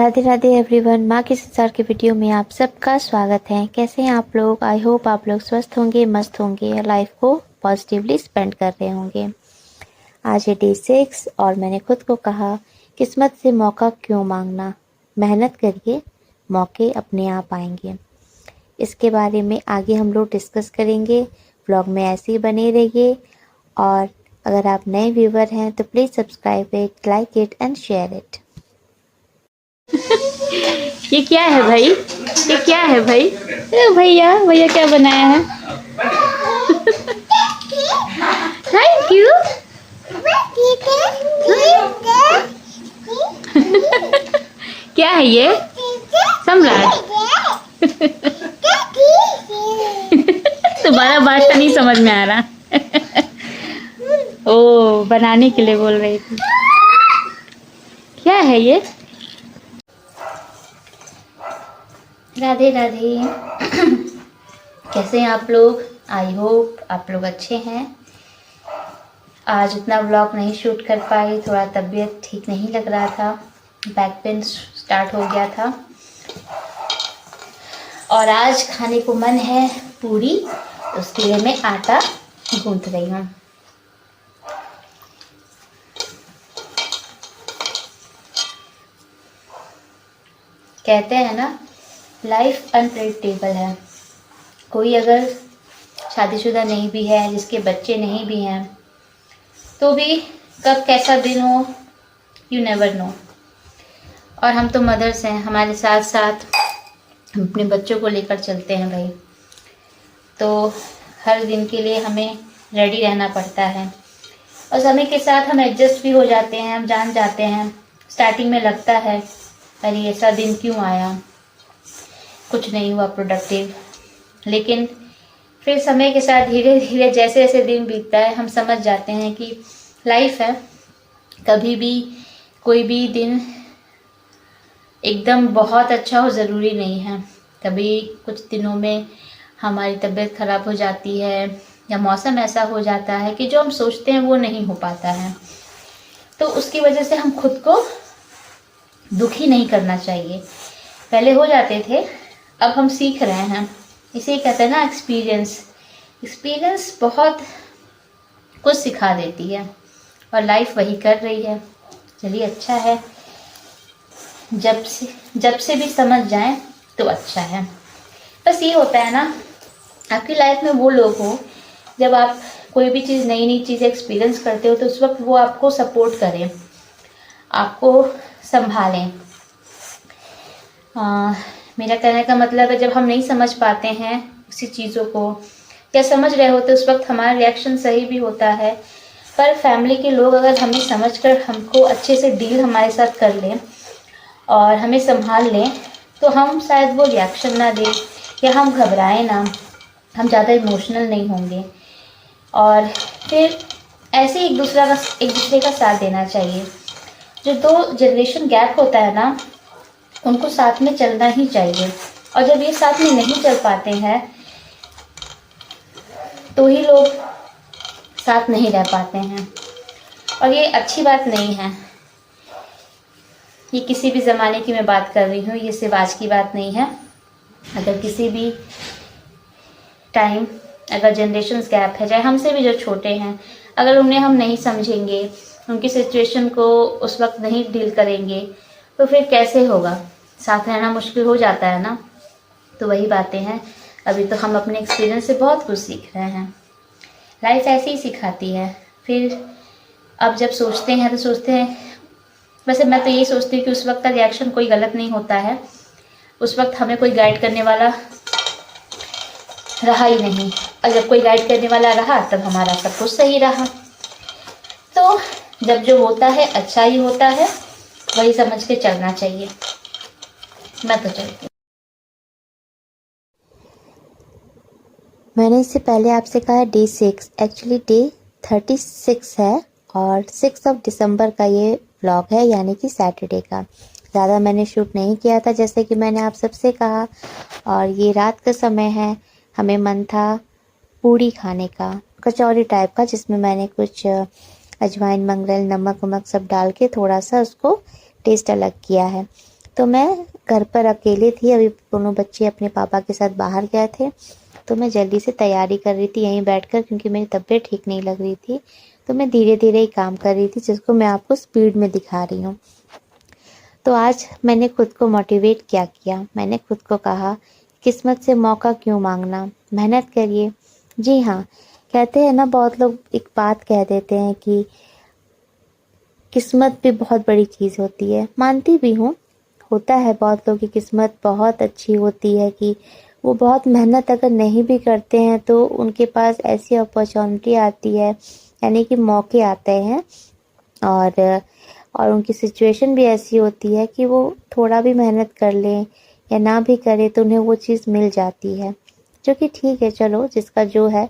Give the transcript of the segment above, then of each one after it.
Radhe Radhe everyone, माँ के संसार के वीडियो में आप सबका स्वागत है। कैसे हैं आप लोग? आई होप आप लोग स्वस्थ होंगे, मस्त होंगे, लाइफ को पॉजिटिवली स्पेंड कर रहे होंगे। आज है डे 6 और मैंने खुद को कहा, किस्मत से मौका क्यों मांगना, मेहनत करिए, मौके अपने आप आएंगे। इसके बारे में आगे हम लोग डिस्कस करेंगे। व्लॉग में ऐसे ही बने रहिए और अगर आप नए व्यूवर हैं तो please subscribe it, like it and share it. ये क्या है भाई? ये क्या है भाई? भैया भैया क्या बनाया है? Thank you. क्या है ये? सम्राट। तुम्हारा भाषा नहीं समझ में आ रहा। ओ, बनाने के लिए बोल रही थी। क्या है ये? राधे राधे। कैसे हैं आप लोग? आई होप आप लोग अच्छे हैं। आज इतना व्लॉग नहीं शूट कर पाई, थोड़ा तबीयत ठीक नहीं लग रहा था, बैक पेन स्टार्ट हो गया था। और आज खाने को मन है पूरी, तो उसके लिए मैं आटा गूंथ रही हूँ। कहते हैं ना, लाइफ अनप्रेडिक्टेबल है। कोई अगर शादीशुदा नहीं भी है, जिसके बच्चे नहीं भी हैं, तो भी कब कैसा दिन हो, यू नेवर नो। और हम तो मदर्स हैं, हमारे साथ साथ हम अपने बच्चों को लेकर चलते हैं भाई। तो हर दिन के लिए हमें रेडी रहना पड़ता है और समय के साथ हम एडजस्ट भी हो जाते हैं, हम जान जाते हैं। स्टार्टिंग में लगता है अरे ऐसा दिन क्यों आया, कुछ नहीं हुआ प्रोडक्टिव, लेकिन फिर समय के साथ धीरे धीरे जैसे जैसे दिन बीतता है हम समझ जाते हैं कि लाइफ है, कभी भी कोई भी दिन एकदम बहुत अच्छा हो ज़रूरी नहीं है। कभी कुछ दिनों में हमारी तबीयत ख़राब हो जाती है या मौसम ऐसा हो जाता है कि जो हम सोचते हैं वो नहीं हो पाता है, तो उसकी वजह से हम खुद को दुखी नहीं करना चाहिए। पहले हो जाते थे, अब हम सीख रहे हैं। इसे कहते हैं ना एक्सपीरियंस। एक्सपीरियंस बहुत कुछ सिखा देती है और लाइफ वही कर रही है। चलिए अच्छा है, जब से भी समझ जाएं तो अच्छा है। बस ये होता है ना, आपकी लाइफ में वो लोग हो, जब आप कोई भी चीज़ नई नई चीज़ें एक्सपीरियंस करते हो तो उस वक्त वो आपको सपोर्ट करें, आपको संभालें। मेरा कहने का मतलब है, जब हम नहीं समझ पाते हैं किसी चीज़ों को या समझ रहे होते उस वक्त हमारा रिएक्शन सही भी होता है, पर फैमिली के लोग अगर हमें समझकर हमको अच्छे से डील हमारे साथ कर लें और हमें संभाल लें, तो हम शायद वो रिएक्शन ना दें या हम घबराएं ना, हम ज़्यादा इमोशनल नहीं होंगे। और फिर ऐसे एक दूसरे का साथ देना चाहिए। जो 2 जनरेशन गैप होता है ना, उनको साथ में चलना ही चाहिए। और जब ये साथ में नहीं चल पाते हैं तो ही लोग साथ नहीं रह पाते हैं, और ये अच्छी बात नहीं है। ये किसी भी ज़माने की मैं बात कर रही हूँ, ये सिर्फ आज की बात नहीं है। अगर किसी भी टाइम अगर जनरेशन्स गैप है, चाहे हमसे भी जो छोटे हैं, अगर उन्हें हम नहीं समझेंगे, उनकी सिचुएशन को उस वक्त नहीं डील करेंगे, तो फिर कैसे होगा? साथ रहना मुश्किल हो जाता है ना। तो वही बातें हैं, अभी तो हम अपने एक्सपीरियंस से बहुत कुछ सीख रहे हैं। लाइफ ऐसे ही सिखाती है। फिर अब जब सोचते हैं तो सोचते हैं, वैसे मैं तो यही सोचती हूँ कि उस वक्त का रिएक्शन कोई गलत नहीं होता है। उस वक्त हमें कोई गाइड करने वाला रहा ही नहीं, और जब कोई गाइड करने वाला रहा तब हमारा सब कुछ सही रहा। तो जब जो होता है अच्छा ही होता है, वही समझ के चलना चाहिए। मैं तो चलती हूँ। मैंने इससे पहले आपसे कहा डे 6, एक्चुअली डे 36 है और 6 दिसंबर का ये व्लॉग है, यानी कि सैटरडे का। ज़्यादा मैंने शूट नहीं किया था, जैसे कि मैंने आप सबसे कहा। और ये रात का समय है, हमें मन था पूड़ी खाने का, कचौरी टाइप का, जिसमें मैंने कुछ अजवाइन, मंगरेल, नमक वमक सब डाल के थोड़ा सा उसको टेस्ट अलग किया है। तो मैं घर पर अकेले थी, अभी दोनों बच्चे अपने पापा के साथ बाहर गए थे, तो मैं जल्दी से तैयारी कर रही थी यहीं बैठकर, क्योंकि मेरी तबीयत ठीक नहीं लग रही थी। तो मैं धीरे धीरे ही काम कर रही थी, जिसको मैं आपको स्पीड में दिखा रही हूँ। तो आज मैंने खुद को मोटिवेट क्या किया, मैंने खुद को कहा किस्मत से मौका क्यों मांगना, मेहनत करिए। जी हाँ, कहते हैं ना, बहुत लोग एक बात कह देते हैं कि किस्मत भी बहुत बड़ी चीज़ होती है। मानती भी हूँ, होता है बहुत लोगों की किस्मत बहुत अच्छी होती है कि वो बहुत मेहनत अगर नहीं भी करते हैं तो उनके पास ऐसी अपॉर्चुनिटी आती है, यानी कि मौके आते हैं, और उनकी सिचुएशन भी ऐसी होती है कि वो थोड़ा भी मेहनत कर लें या ना भी करें तो उन्हें वो चीज़ मिल जाती है, जो कि ठीक है, चलो जिसका जो है।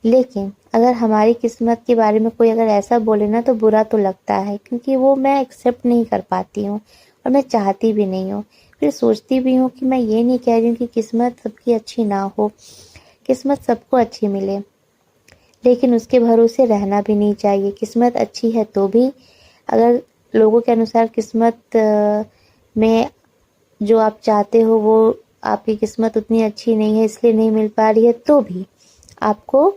लेकिन अगर हमारी किस्मत के बारे में कोई अगर ऐसा बोले ना तो बुरा तो लगता है, क्योंकि वो मैं एक्सेप्ट नहीं कर पाती हूँ और मैं चाहती भी नहीं हूँ। फिर सोचती भी हूँ कि मैं ये नहीं कह रही हूँ कि किस्मत सबकी अच्छी ना हो, किस्मत सबको अच्छी मिले, लेकिन उसके भरोसे रहना भी नहीं चाहिए। किस्मत अच्छी है तो भी अगर लोगों के अनुसार किस्मत में जो आप चाहते हो वो आपकी किस्मत उतनी अच्छी नहीं है, इसलिए नहीं मिल पा रही है, तो भी आपको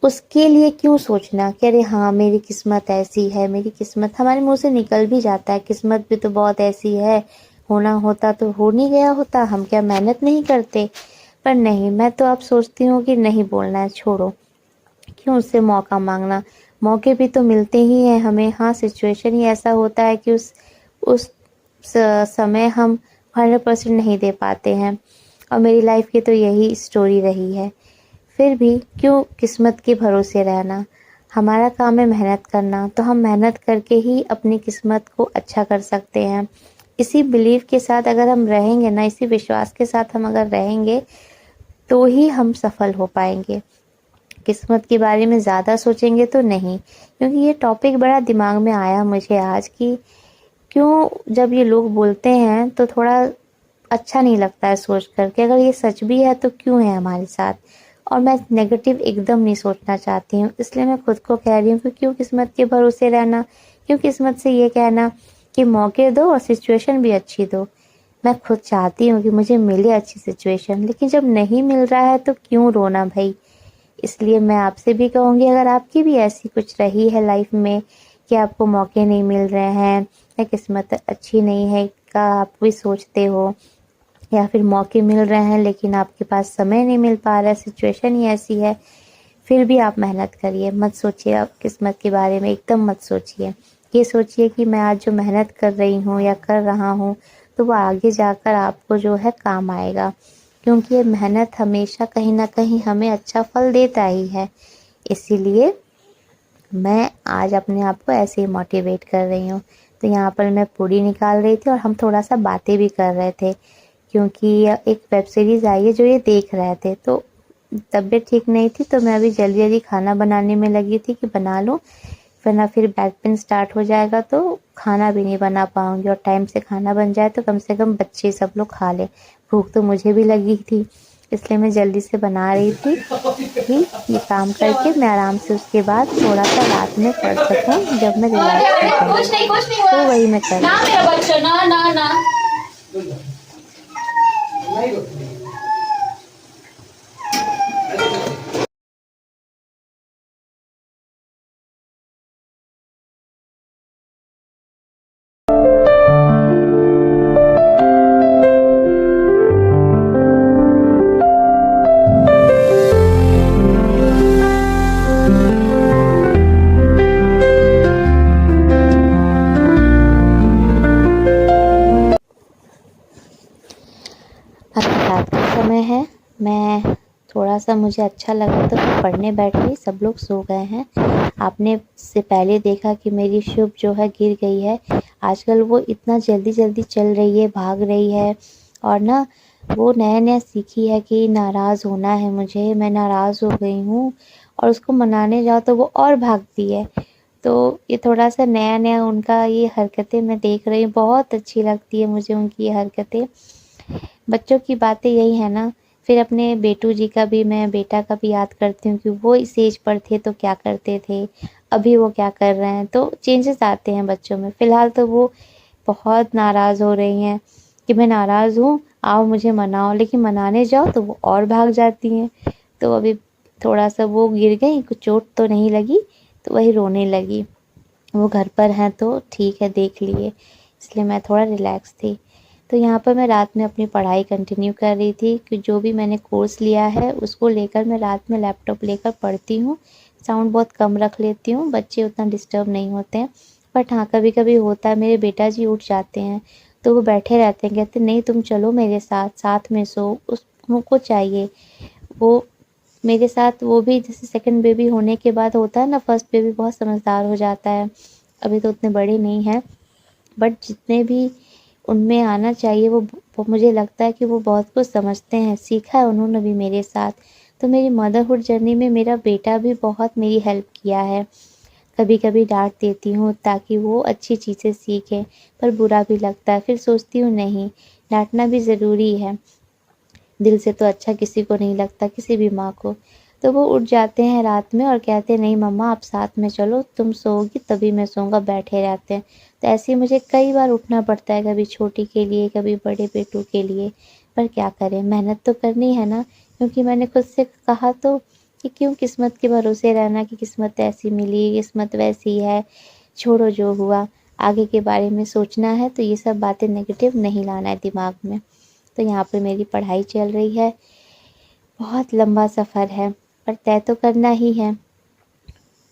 उसके लिए क्यों सोचना कि अरे हाँ मेरी किस्मत ऐसी है, मेरी किस्मत, हमारे मुंह से निकल भी जाता है किस्मत भी तो बहुत ऐसी है, होना होता तो हो नहीं गया होता, हम क्या मेहनत नहीं करते। पर नहीं, मैं तो अब सोचती हूँ कि नहीं बोलना है, छोड़ो, क्यों उससे मौका मांगना। मौके भी तो मिलते ही हैं हमें। हाँ, सिचुएशन ही ऐसा होता है कि उस समय हम 100% नहीं दे पाते हैं, और मेरी लाइफ की तो यही स्टोरी रही है। फिर भी क्यों किस्मत के भरोसे रहना। हमारा काम है मेहनत करना, तो हम मेहनत करके ही अपनी किस्मत को अच्छा कर सकते हैं। इसी बिलीव के साथ अगर हम रहेंगे ना, इसी विश्वास के साथ हम अगर रहेंगे तो ही हम सफल हो पाएंगे। किस्मत के बारे में ज़्यादा सोचेंगे तो नहीं, क्योंकि ये टॉपिक बड़ा दिमाग में आया मुझे आज कि क्यों जब ये लोग बोलते हैं तो थोड़ा अच्छा नहीं लगता है सोच करके, अगर ये सच भी है तो क्यों है हमारे साथ। और मैं नेगेटिव एकदम नहीं सोचना चाहती हूँ, इसलिए मैं खुद को कह रही हूँ कि क्यों किस्मत के भरोसे रहना, क्यों किस्मत से ये कहना कि मौके दो और सिचुएशन भी अच्छी दो। मैं खुद चाहती हूँ कि मुझे मिले अच्छी सिचुएशन, लेकिन जब नहीं मिल रहा है तो क्यों रोना भाई। इसलिए मैं आपसे भी कहूँगी, अगर आपकी भी ऐसी कुछ रही है लाइफ में कि आपको मौके नहीं मिल रहे हैं या किस्मत अच्छी नहीं है का आप भी सोचते हो, या फिर मौके मिल रहे हैं लेकिन आपके पास समय नहीं मिल पा रहा है, सिचुएशन ही ऐसी है, फिर भी आप मेहनत करिए। मत सोचिए आप किस्मत के बारे में, एकदम मत सोचिए। ये सोचिए कि मैं आज जो मेहनत कर रही हूँ या कर रहा हूँ तो वो आगे जाकर आपको जो है काम आएगा, क्योंकि ये मेहनत हमेशा कहीं ना कहीं हमें अच्छा फल देता ही है। इसीलिए मैं आज अपने आप को ऐसे ही मोटिवेट कर रही हूँ। तो यहाँ पर मैं पूरी निकाल रही थी और हम थोड़ा सा बातें भी कर रहे थे, क्योंकि एक वेब सीरीज़ आई है जो ये देख रहे थे, तो तबीयत ठीक नहीं थी, तो मैं अभी जल्दी जल्दी खाना बनाने में लगी थी कि बना लूँ, वरना फिर बैक पेन स्टार्ट हो जाएगा तो खाना भी नहीं बना पाऊँगी, और टाइम से खाना बन जाए तो कम से कम बच्चे सब लोग खा लें। भूख तो मुझे भी लगी थी, इसलिए मैं जल्दी से बना रही थी कि ये काम करके मैं आराम से उसके बाद थोड़ा सा रात में पढ़ सकूँ जब मैं रिलैक्स हो जाऊँ। कुछ नहीं तो हुआ वही मैं कर ना रही मेरा थी। बच्चा, ना ना ना। अभी रात का समय है, मैं थोड़ा सा मुझे अच्छा लगा तो मैं पढ़ने बैठ गई, सब लोग सो गए हैं। आपने से पहले देखा कि मेरी शुभ जो है गिर गई है। आजकल वो इतना जल्दी जल्दी चल रही है, भाग रही है, और ना वो नया नया सीखी है कि नाराज़ होना है मुझे, मैं नाराज़ हो गई हूँ, और उसको मनाने जाओ तो वो और भागती है। तो ये थोड़ा सा नया नया उनका ये हरकतें मैं देख रही हूँ, बहुत अच्छी लगती है मुझे उनकी ये हरकतें। बच्चों की बातें यही है ना। फिर अपने बेटू जी का भी, मैं बेटा का भी याद करती हूँ कि वो इस एज पर थे तो क्या करते थे, अभी वो क्या कर रहे हैं, तो चेंजेस आते हैं बच्चों में। फ़िलहाल तो वो बहुत नाराज़ हो रही हैं कि मैं नाराज़ हूँ, आओ मुझे मनाओ, लेकिन मनाने जाओ तो वो और भाग जाती हैं। तो अभी थोड़ा सा वो गिर गई, कुछ चोट तो नहीं लगी, तो वही रोने लगी। वो घर पर हैं तो ठीक है, देख लिए, इसलिए मैं थोड़ा रिलैक्स थी। तो यहाँ पर मैं रात में अपनी पढ़ाई कंटिन्यू कर रही थी कि जो भी मैंने कोर्स लिया है उसको लेकर मैं रात में लैपटॉप लेकर पढ़ती हूँ। साउंड बहुत कम रख लेती हूँ, बच्चे उतना डिस्टर्ब नहीं होते हैं। बट हाँ, कभी कभी होता है, मेरे बेटा जी उठ जाते हैं तो वो बैठे रहते हैं, कहते नहीं तुम चलो मेरे साथ, साथ में सो, उसको चाहिए वो मेरे साथ। वो भी जैसे सेकंड बेबी होने के बाद होता है ना, फर्स्ट बेबी बहुत समझदार हो जाता है, अभी तो उतने बड़े नहीं हैं, बट जितने भी उनमें आना चाहिए वो मुझे लगता है कि वो बहुत कुछ समझते हैं, सीखा है उन्होंने भी मेरे साथ। तो मेरी मदरहुड जर्नी में मेरा बेटा भी बहुत मेरी हेल्प किया है। कभी कभी डांट देती हूँ ताकि वो अच्छी चीज़ें सीखे, पर बुरा भी लगता है, फिर सोचती हूँ नहीं, डांटना भी ज़रूरी है, दिल से तो अच्छा किसी को नहीं लगता, किसी भी माँ को। तो वो उठ जाते हैं रात में और कहते हैं नहीं मम्मा आप साथ में चलो, तुम सोओगी तभी मैं सोऊंगा, बैठे रहते हैं। तो ऐसे ही मुझे कई बार उठना पड़ता है, कभी छोटी के लिए, कभी बड़े बेटू के लिए। पर क्या करें, मेहनत तो करनी है ना, क्योंकि मैंने खुद से कहा तो कि क्यों किस्मत के भरोसे रहना कि किस्मत ऐसी मिली, किस्मत वैसी है, छोड़ो जो हुआ, आगे के बारे में सोचना है। तो ये सब बातें नेगेटिव नहीं लाना है दिमाग में। तो यहाँ पे मेरी पढ़ाई चल रही है, बहुत लंबा सफ़र है, पर तय तो करना ही है,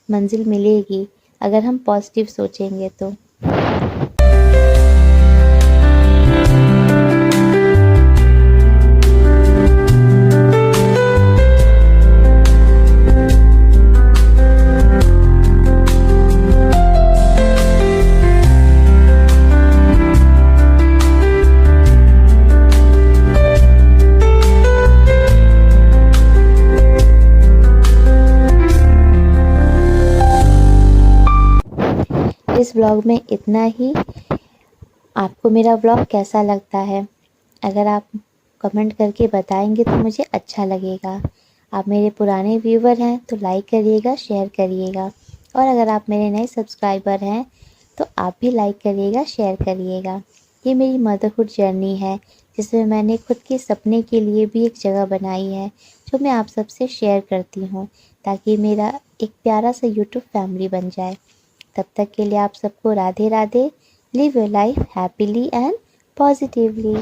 मंजिल मिलेगी अगर हम पॉजिटिव सोचेंगे तो। इस ब्लॉग में इतना ही। आपको मेरा ब्लॉग कैसा लगता है, अगर आप कमेंट करके बताएंगे तो मुझे अच्छा लगेगा। आप मेरे पुराने व्यूवर हैं तो लाइक करिएगा, शेयर करिएगा, और अगर आप मेरे नए सब्सक्राइबर हैं तो आप भी लाइक करिएगा, शेयर करिएगा। ये मेरी मदरहुड जर्नी है जिसमें मैंने खुद के सपने के लिए भी एक जगह बनाई है, जो मैं आप सबसे शेयर करती हूँ ताकि मेरा एक प्यारा सा यूट्यूब फैमिली बन जाए। तब तक के लिए आप सबको Radhe Radhe. Live your life happily and positively.